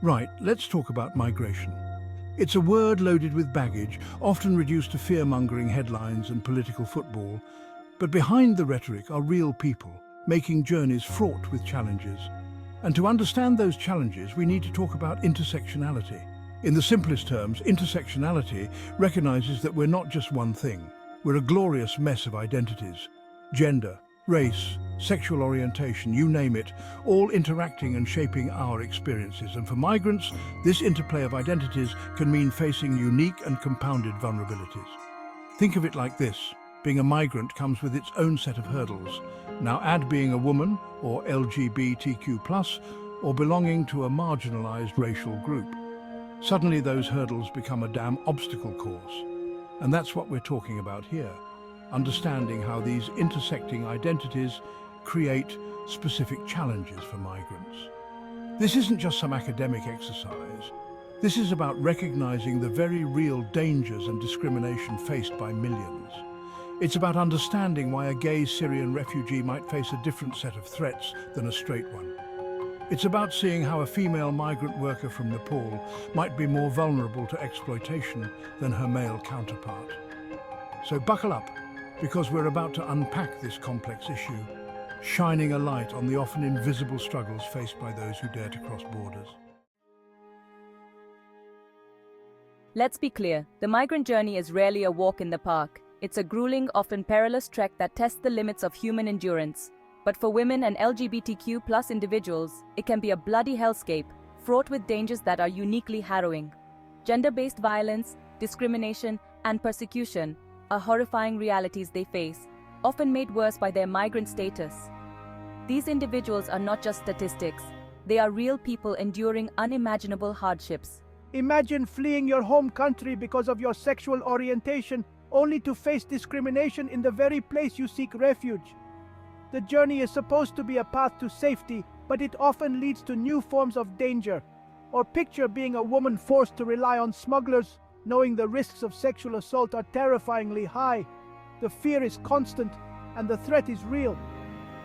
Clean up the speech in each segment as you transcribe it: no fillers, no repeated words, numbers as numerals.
Right, let's talk about migration. It's a word loaded with baggage, often reduced to fear-mongering headlines and political football. But behind the rhetoric are real people, making journeys fraught with challenges. And to understand those challenges, we need to talk about intersectionality. In the simplest terms, intersectionality recognizes that we're not just one thing. We're a glorious mess of identities. Gender, race, sexual orientation, you name it, all interacting and shaping our experiences. And for migrants, this interplay of identities can mean facing unique and compounded vulnerabilities. Think of it like this. Being a migrant comes with its own set of hurdles. Now add being a woman, or LGBTQ+, or belonging to a marginalized racial group. Suddenly those hurdles become a damn obstacle course. And that's what we're talking about here. Understanding how these intersecting identities create specific challenges for migrants. This isn't just some academic exercise. This is about recognizing the very real dangers and discrimination faced by millions. It's about understanding why a gay Syrian refugee might face a different set of threats than a straight one. It's about seeing how a female migrant worker from Nepal might be more vulnerable to exploitation than her male counterpart. So buckle up, because we're about to unpack this complex issue, shining a light on the often invisible struggles faced by those who dare to cross borders. Let's be clear, the migrant journey is rarely a walk in the park. It's a grueling, often perilous trek that tests the limits of human endurance. But for women and LGBTQ+ individuals, it can be a bloody hellscape, fraught with dangers that are uniquely harrowing. Gender-based violence, discrimination, and persecution are horrifying realities they face, often made worse by their migrant status. These individuals are not just statistics, they are real people enduring unimaginable hardships. Imagine fleeing your home country because of your sexual orientation, only to face discrimination in the very place you seek refuge. The journey is supposed to be a path to safety, but it often leads to new forms of danger. Or picture being a woman forced to rely on smugglers, knowing the risks of sexual assault are terrifyingly high. The fear is constant, and the threat is real.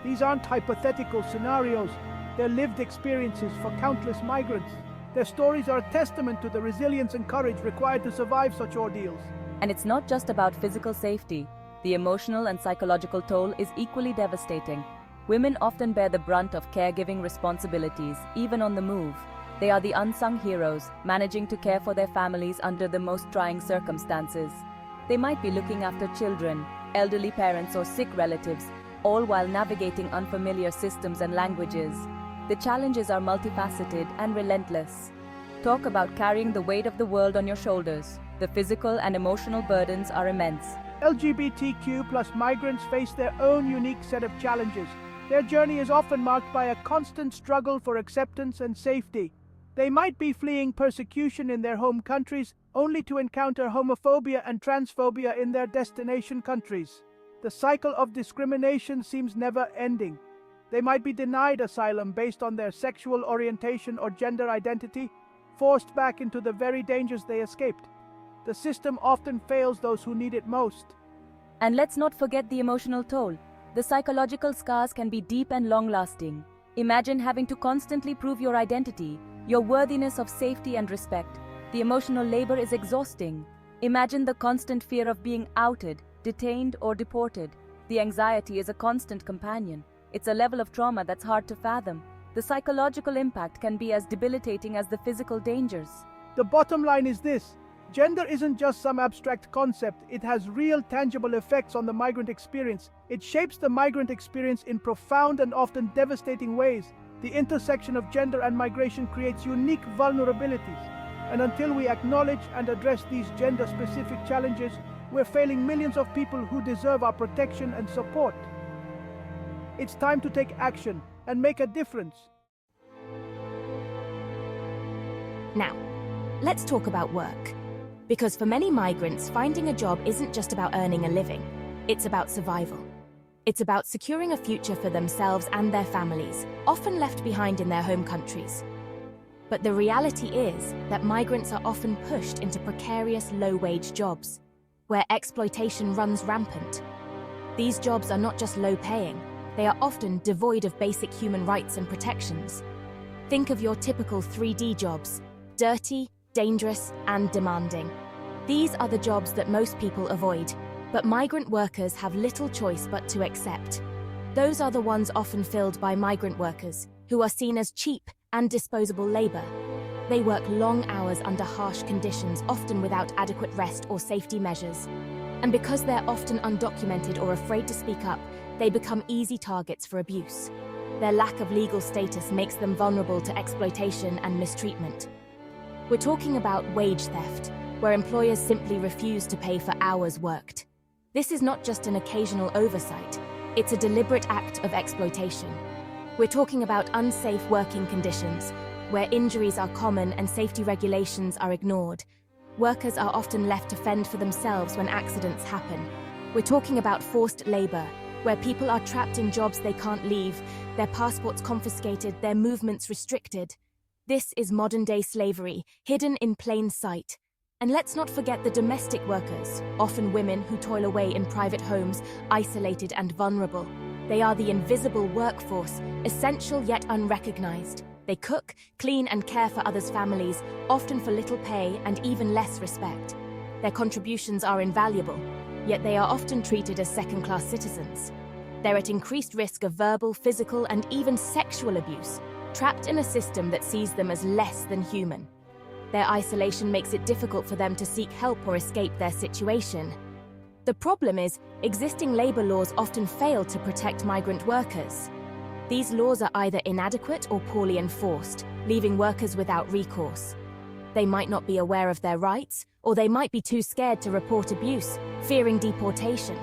These aren't hypothetical scenarios, they're lived experiences for countless migrants. Their stories are a testament to the resilience and courage required to survive such ordeals. And it's not just about physical safety. The emotional and psychological toll is equally devastating. Women often bear the brunt of caregiving responsibilities, even on the move. They are the unsung heroes, managing to care for their families under the most trying circumstances. They might be looking after children, elderly parents or sick relatives, all while navigating unfamiliar systems and languages. The challenges are multifaceted and relentless. Talk about carrying the weight of the world on your shoulders. The physical and emotional burdens are immense. LGBTQ+ migrants face their own unique set of challenges. Their journey is often marked by a constant struggle for acceptance and safety. They might be fleeing persecution in their home countries, only to encounter homophobia and transphobia in their destination countries. The cycle of discrimination seems never ending. They might be denied asylum based on their sexual orientation or gender identity, forced back into the very dangers they escaped. The system often fails those who need it most. And let's not forget the emotional toll. The psychological scars can be deep and long-lasting. Imagine having to constantly prove your identity, your worthiness of safety and respect. The emotional labor is exhausting. Imagine the constant fear of being outed, detained, or deported. The anxiety is a constant companion. It's a level of trauma that's hard to fathom. The psychological impact can be as debilitating as the physical dangers. The bottom line is this: gender isn't just some abstract concept, it has real tangible effects on the migrant experience. It shapes the migrant experience in profound and often devastating ways. The intersection of gender and migration creates unique vulnerabilities. And until we acknowledge and address these gender-specific challenges, we're failing millions of people who deserve our protection and support. It's time to take action and make a difference. Now, let's talk about work. Because for many migrants, finding a job isn't just about earning a living, it's about survival. It's about securing a future for themselves and their families, often left behind in their home countries. But the reality is that migrants are often pushed into precarious, low-wage jobs, where exploitation runs rampant. These jobs are not just low-paying, they are often devoid of basic human rights and protections. Think of your typical 3D jobs: dirty, dangerous, and demanding. These are the jobs that most people avoid, but migrant workers have little choice but to accept. Those are the ones often filled by migrant workers, who are seen as cheap and disposable labor. They work long hours under harsh conditions, often without adequate rest or safety measures. And because they're often undocumented or afraid to speak up, they become easy targets for abuse. Their lack of legal status makes them vulnerable to exploitation and mistreatment. We're talking about wage theft, where employers simply refuse to pay for hours worked. This is not just an occasional oversight, it's a deliberate act of exploitation. We're talking about unsafe working conditions, where injuries are common and safety regulations are ignored. Workers are often left to fend for themselves when accidents happen. We're talking about forced labor, where people are trapped in jobs they can't leave, their passports confiscated, their movements restricted. This is modern-day slavery, hidden in plain sight. And let's not forget the domestic workers, often women who toil away in private homes, isolated and vulnerable. They are the invisible workforce, essential yet unrecognized. They cook, clean and care for others' families, often for little pay and even less respect. Their contributions are invaluable, yet they are often treated as second-class citizens. They're at increased risk of verbal, physical and even sexual abuse, trapped in a system that sees them as less than human. Their isolation makes it difficult for them to seek help or escape their situation. The problem is, existing labor laws often fail to protect migrant workers. These laws are either inadequate or poorly enforced, leaving workers without recourse. They might not be aware of their rights, or they might be too scared to report abuse, fearing deportation.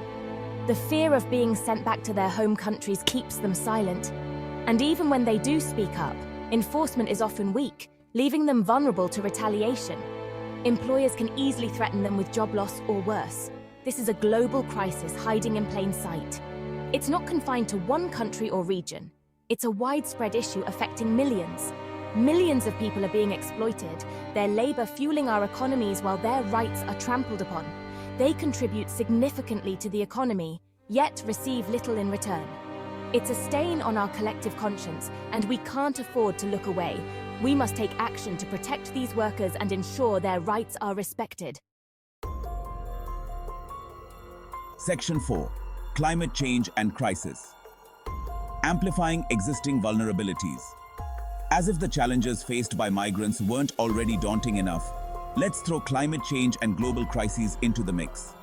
The fear of being sent back to their home countries keeps them silent. And even when they do speak up, enforcement is often weak, leaving them vulnerable to retaliation. Employers can easily threaten them with job loss or worse. This is a global crisis hiding in plain sight. It's not confined to one country or region. It's a widespread issue affecting millions. Millions of people are being exploited, their labor fueling our economies while their rights are trampled upon. They contribute significantly to the economy, yet receive little in return. It's a stain on our collective conscience, and we can't afford to look away. We must take action to protect these workers and ensure their rights are respected. Section 4. Climate Change and Crisis. Amplifying existing vulnerabilities. As if the challenges faced by migrants weren't already daunting enough, let's throw climate change and global crises into the mix.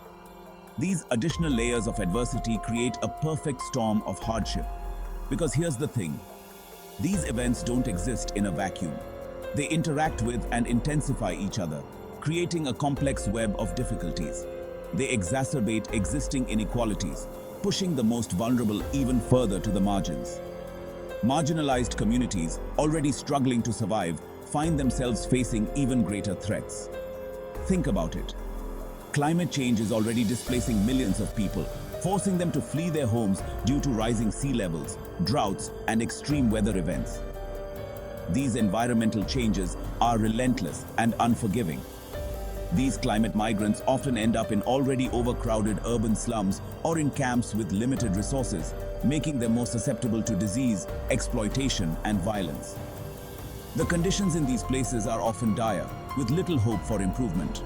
These additional layers of adversity create a perfect storm of hardship. Because here's the thing. These events don't exist in a vacuum. They interact with and intensify each other, creating a complex web of difficulties. They exacerbate existing inequalities, pushing the most vulnerable even further to the margins. Marginalized communities, already struggling to survive, find themselves facing even greater threats. Think about it. Climate change is already displacing millions of people, forcing them to flee their homes due to rising sea levels, droughts, and extreme weather events. These environmental changes are relentless and unforgiving. These climate migrants often end up in already overcrowded urban slums or in camps with limited resources, making them more susceptible to disease, exploitation, and violence. The conditions in these places are often dire, with little hope for improvement.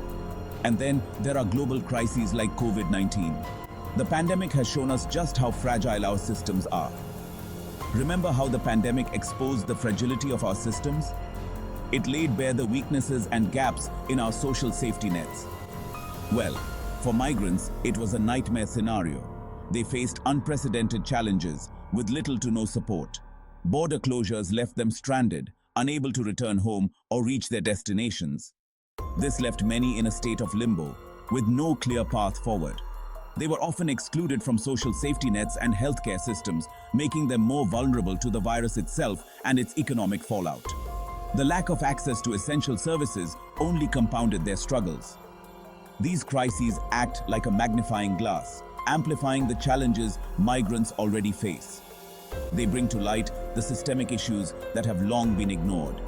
And then there are global crises like COVID-19. The pandemic has shown us just how fragile our systems are. Remember how the pandemic exposed the fragility of our systems? It laid bare the weaknesses and gaps in our social safety nets. Well, for migrants, it was a nightmare scenario. They faced unprecedented challenges with little to no support. Border closures left them stranded, unable to return home or reach their destinations. This left many in a state of limbo, with no clear path forward. They were often excluded from social safety nets and healthcare systems, making them more vulnerable to the virus itself and its economic fallout. The lack of access to essential services only compounded their struggles. These crises act like a magnifying glass, amplifying the challenges migrants already face. They bring to light the systemic issues that have long been ignored.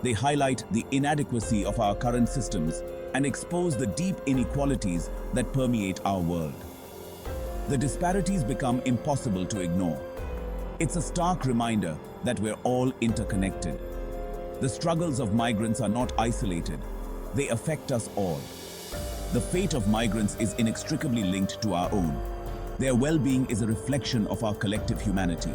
They highlight the inadequacy of our current systems and expose the deep inequalities that permeate our world. The disparities become impossible to ignore. It's a stark reminder that we're all interconnected, The struggles of migrants are not isolated. They affect us all. The fate of migrants is inextricably linked to our own. Their well-being is a reflection of our collective humanity.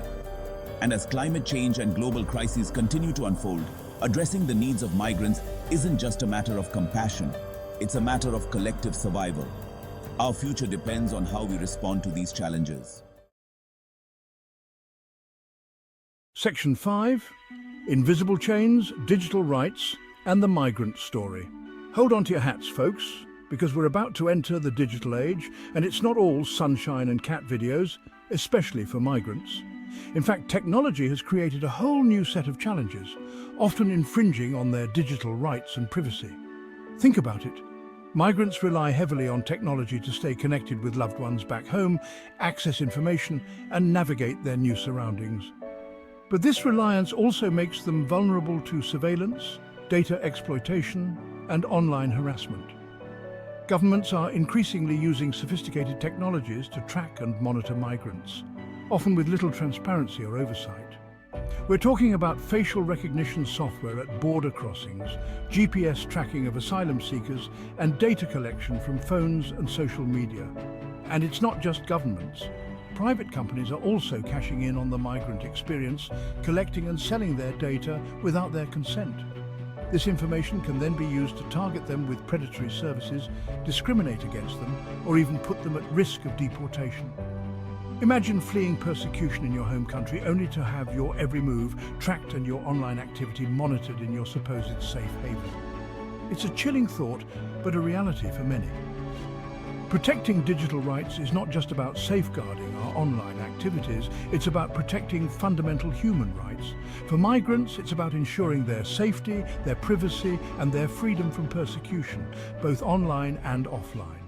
And as climate change and global crises continue to unfold, addressing the needs of migrants isn't just a matter of compassion, it's a matter of collective survival. Our future depends on how we respond to these challenges. Section 5. Invisible Chains, Digital Rights, and the Migrant Story. Hold on to your hats, folks, because we're about to enter the digital age, and it's not all sunshine and cat videos, especially for migrants. In fact, technology has created a whole new set of challenges, often infringing on their digital rights and privacy. Think about it. Migrants rely heavily on technology to stay connected with loved ones back home, access information, and navigate their new surroundings. But this reliance also makes them vulnerable to surveillance, data exploitation, and online harassment. Governments are increasingly using sophisticated technologies to track and monitor migrants, often with little transparency or oversight. We're talking about facial recognition software at border crossings, GPS tracking of asylum seekers, and data collection from phones and social media. And it's not just governments. Private companies are also cashing in on the migrant experience, collecting and selling their data without their consent. This information can then be used to target them with predatory services, discriminate against them, or even put them at risk of deportation. Imagine fleeing persecution in your home country only to have your every move tracked and your online activity monitored in your supposed safe haven. It's a chilling thought, but a reality for many. Protecting digital rights is not just about safeguarding our online activities, it's about protecting fundamental human rights. For migrants, it's about ensuring their safety, their privacy, and their freedom from persecution, both online and offline.